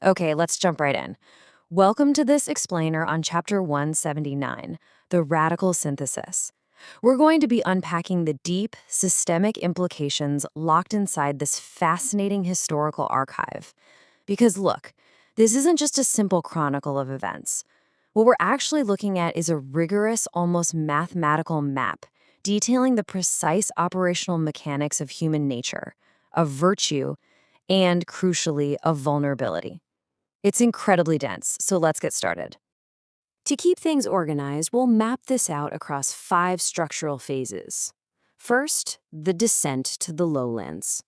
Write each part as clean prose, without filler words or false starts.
Okay, let's jump right in. Welcome to this explainer on Chapter 179, The Radical Synthesis. We're going to be unpacking the deep, systemic implications locked inside this fascinating historical archive. Because look, this isn't just a simple chronicle of events. What we're actually looking at is a rigorous, almost mathematical map detailing the precise operational mechanics of human nature, of virtue, and, crucially, of vulnerability. It's incredibly dense, so let's get started. To keep things organized, we'll map this out across 5 structural phases. First, the descent to the lowlands.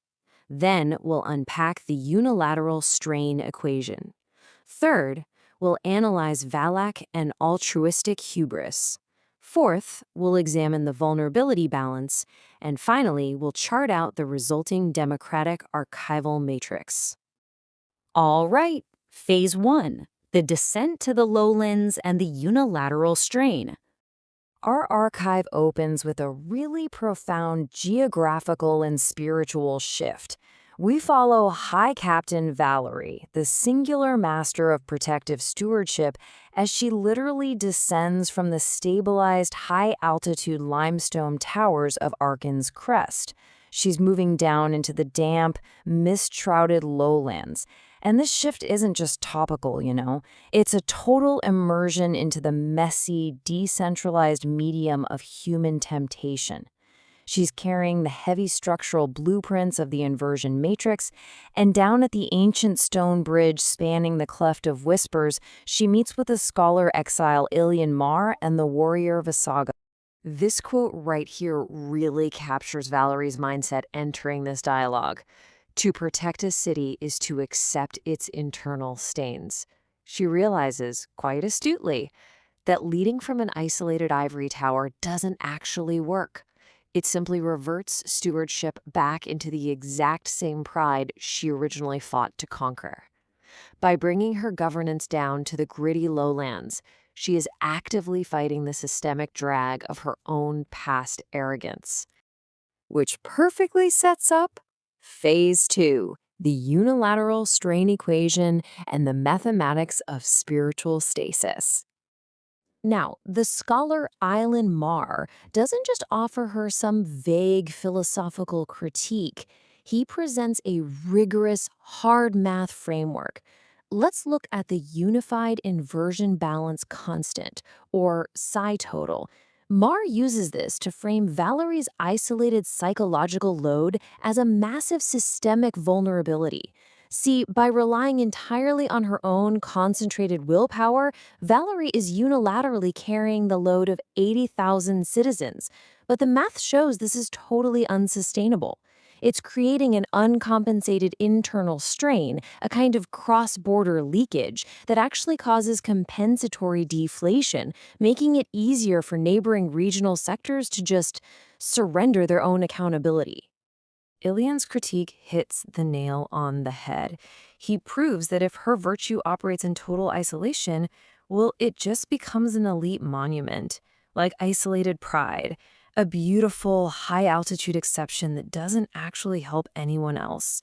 Then, we'll unpack the unilateral strain equation. Third, we'll analyze Valac and altruistic hubris. Fourth, we'll examine the vulnerability balance. And finally, we'll chart out the resulting democratic archival matrix. All right, Phase 1, the descent to the lowlands and the unilateral strain. Our archive opens with a really profound geographical and spiritual shift. We follow High Captain Valerie, the singular master of protective stewardship, as she literally descends from the stabilized high-altitude limestone towers of Archon's Crest. She's moving down into the damp, mist-shrouded lowlands. And this shift isn't just topical. It's a total immersion into the messy, decentralized medium of human temptation. She's carrying the heavy structural blueprints of the inversion matrix, and down at the ancient stone bridge spanning the Cleft of Whispers, she meets with the scholar-exile Ilyan Marr and the warrior Vassago. This quote right here really captures Valerie's mindset entering this dialogue. To protect a city is to accept its internal stains. She realizes, quite astutely, that leading from an isolated ivory tower doesn't actually work. It simply reverts stewardship back into the exact same pride she originally fought to conquer. By bringing her governance down to the gritty lowlands, she is actively fighting the systemic drag of her own past arrogance. Which perfectly sets up Phase 2, the unilateral strain equation and the mathematics of spiritual stasis. Now, the scholar Ilyan Marr doesn't just offer her some vague philosophical critique. He presents a rigorous, hard math framework. Let's look at the unified inversion balance constant, or psi total. Marr uses this to frame Valerie's isolated psychological load as a massive systemic vulnerability. See, by relying entirely on her own concentrated willpower, Valerie is unilaterally carrying the load of 80,000 citizens. But the math shows this is totally unsustainable. It's creating an uncompensated internal strain, a kind of cross-border leakage that actually causes compensatory deflation, making it easier for neighboring regional sectors to just surrender their own accountability. Ilyan's critique hits the nail on the head. He proves that if her virtue operates in total isolation, well, it just becomes an elite monument, like isolated pride, a beautiful, high-altitude exception that doesn't actually help anyone else.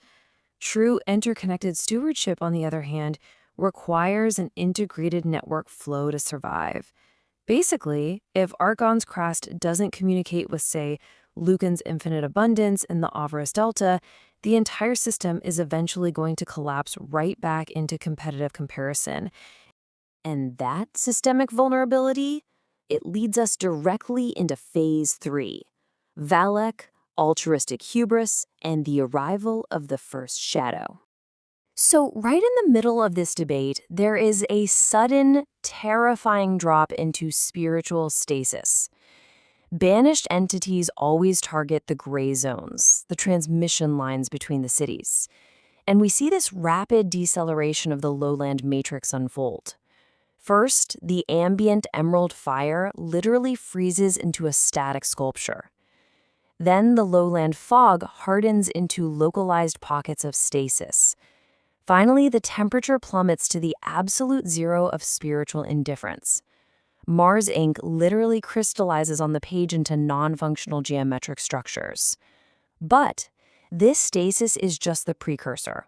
True interconnected stewardship, on the other hand, requires an integrated network flow to survive. Basically, if Archon's Crest doesn't communicate with, say, Lucan's infinite abundance in the Avarice Delta, the entire system is eventually going to collapse right back into competitive comparison. And that systemic vulnerability, it leads us directly into Phase 3, Valac, altruistic hubris, and the arrival of the first shadow. So right in the middle of this debate, there is a sudden, terrifying drop into spiritual stasis. Banished entities always target the gray zones, the transmission lines between the cities. And we see this rapid deceleration of the lowland matrix unfold. First, the ambient emerald fire literally freezes into a static sculpture. Then the lowland fog hardens into localized pockets of stasis. Finally, the temperature plummets to the absolute zero of spiritual indifference. Marr's ink literally crystallizes on the page into non-functional geometric structures. But this stasis is just the precursor.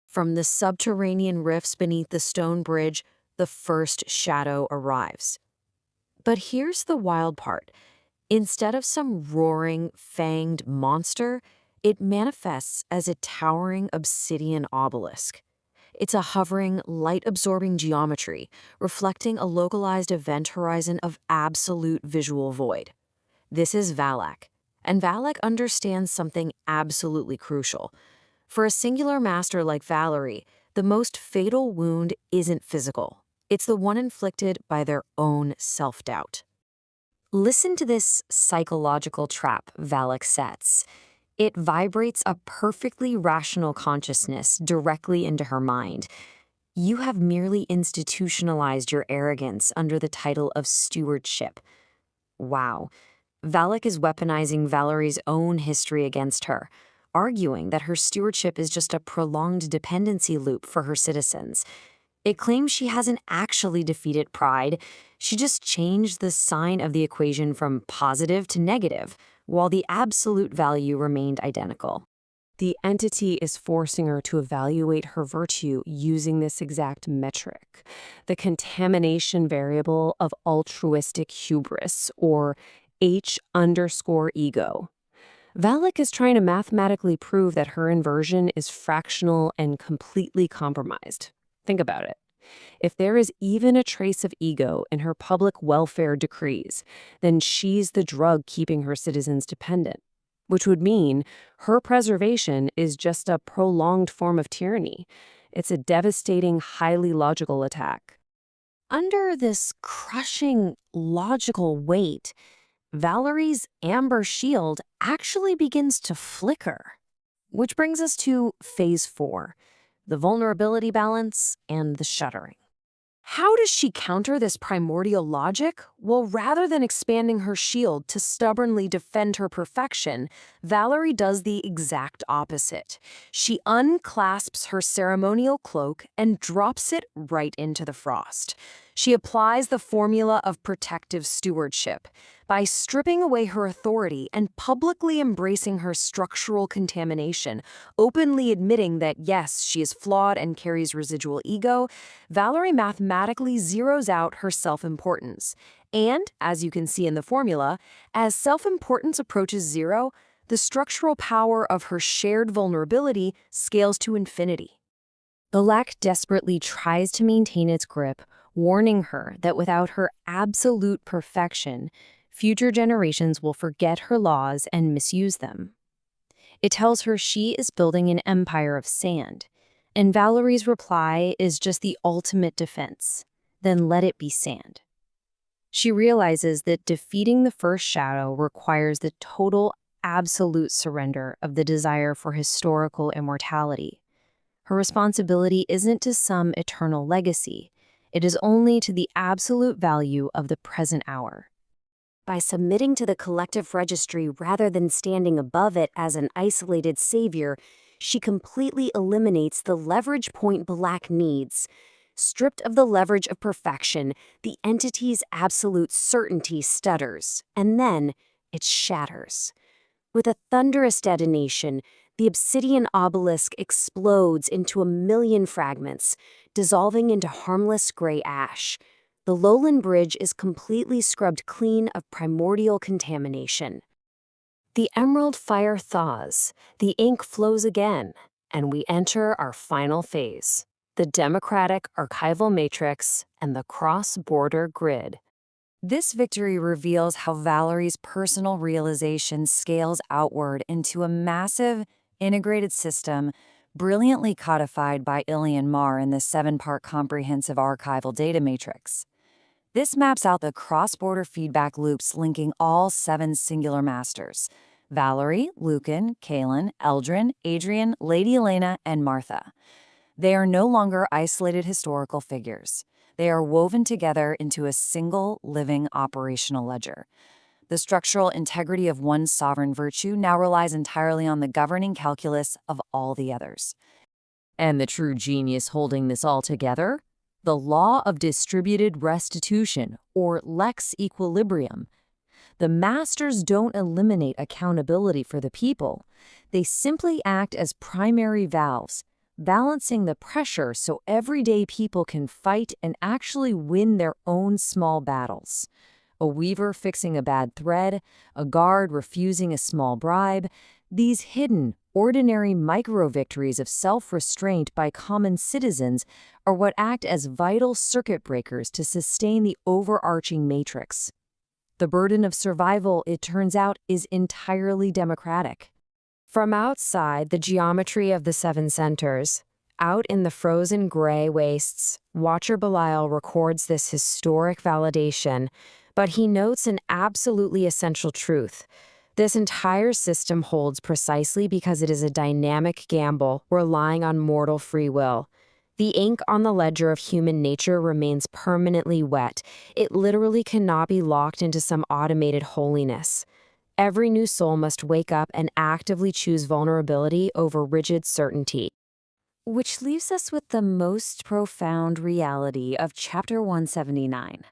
From the subterranean rifts beneath the stone bridge, the first shadow arrives. But here's the wild part. Instead of some roaring, fanged monster, it manifests as a towering obsidian obelisk. It's a hovering, light-absorbing geometry, reflecting a localized event horizon of absolute visual void. This is Valac, and Valac understands something absolutely crucial. For a singular master like Valerie, the most fatal wound isn't physical. It's the one inflicted by their own self-doubt. Listen to this psychological trap Valac sets. It vibrates a perfectly rational consciousness directly into her mind. You have merely institutionalized your arrogance under the title of stewardship. Wow. Valac is weaponizing Valerie's own history against her, arguing that her stewardship is just a prolonged dependency loop for her citizens. It claims she hasn't actually defeated pride, she just changed the sign of the equation from positive to negative, while the absolute value remained identical. The entity is forcing her to evaluate her virtue using this exact metric, the contamination variable of altruistic hubris, or H_ego. Valac is trying to mathematically prove that her inversion is fractional and completely compromised. Think about it. If there is even a trace of ego in her public welfare decrees, then she's the drug keeping her citizens dependent, which would mean her preservation is just a prolonged form of tyranny. It's a devastating, highly logical attack. Under this crushing logical weight, Valerie's amber shield actually begins to flicker. Which brings us to phase 4, the vulnerability balance and the shuddering. How does she counter this primordial logic? Well, rather than expanding her shield to stubbornly defend her perfection, Valerie does the exact opposite. She unclasps her ceremonial cloak and drops it right into the frost. She applies the formula of protective stewardship. By stripping away her authority and publicly embracing her structural contamination, openly admitting that yes, she is flawed and carries residual ego, Valerie mathematically zeroes out her self-importance. And, as you can see in the formula, as self-importance approaches zero, the structural power of her shared vulnerability scales to infinity. Valac desperately tries to maintain its grip, warning her that without her absolute perfection, future generations will forget her laws and misuse them. It tells her she is building an empire of sand, and Valerie's reply is just the ultimate defense. Then let it be sand. She realizes that defeating the first shadow requires the total, absolute surrender of the desire for historical immortality. Her responsibility isn't to some eternal legacy. It is only to the absolute value of the present hour. By submitting to the collective registry rather than standing above it as an isolated savior, she completely eliminates the leverage point Valac needs. Stripped of the leverage of perfection, the entity's absolute certainty stutters, and then it shatters. With a thunderous detonation, the obsidian obelisk explodes into 1,000,000 fragments, dissolving into harmless gray ash. The lowland bridge is completely scrubbed clean of primordial contamination. The emerald fire thaws, the ink flows again, and we enter our final phase, the democratic archival matrix and the cross-border grid. This victory reveals how Valerie's personal realization scales outward into a massive, integrated system brilliantly codified by Ilyan Marr in the 7-part comprehensive archival data matrix. This maps out the cross-border feedback loops linking all 7 singular masters: Valerie, Lucan, Kaelin, Eldrin, Adrian, Lady Elena, and Martha. They are no longer isolated historical figures. They are woven together into a single, living, operational ledger. The structural integrity of one sovereign virtue now relies entirely on the governing calculus of all the others. And the true genius holding this all together? The law of distributed restitution, or lex equilibrium. The masters don't eliminate accountability for the people. They simply act as primary valves, balancing the pressure so everyday people can fight and actually win their own small battles. A weaver fixing a bad thread, a guard refusing a small bribe, these hidden, ordinary micro-victories of self-restraint by common citizens are what act as vital circuit breakers to sustain the overarching matrix. The burden of survival, it turns out, is entirely democratic. From outside the geometry of the seven centers, out in the frozen gray wastes, Watcher Belial records this historic validation, but he notes an absolutely essential truth. This entire system holds precisely because it is a dynamic gamble relying on mortal free will. The ink on the ledger of human nature remains permanently wet. It literally cannot be locked into some automated holiness. Every new soul must wake up and actively choose vulnerability over rigid certainty. Which leaves us with the most profound reality of Chapter 179.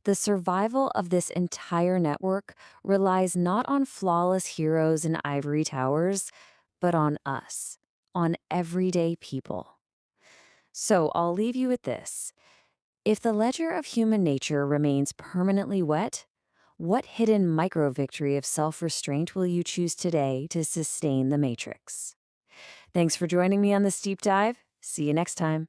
The survival of this entire network relies not on flawless heroes in ivory towers, but on us, on everyday people. So I'll leave you with this. If the ledger of human nature remains permanently wet, what hidden micro-victory of self-restraint will you choose today to sustain the matrix? Thanks for joining me on this deep dive. See you next time.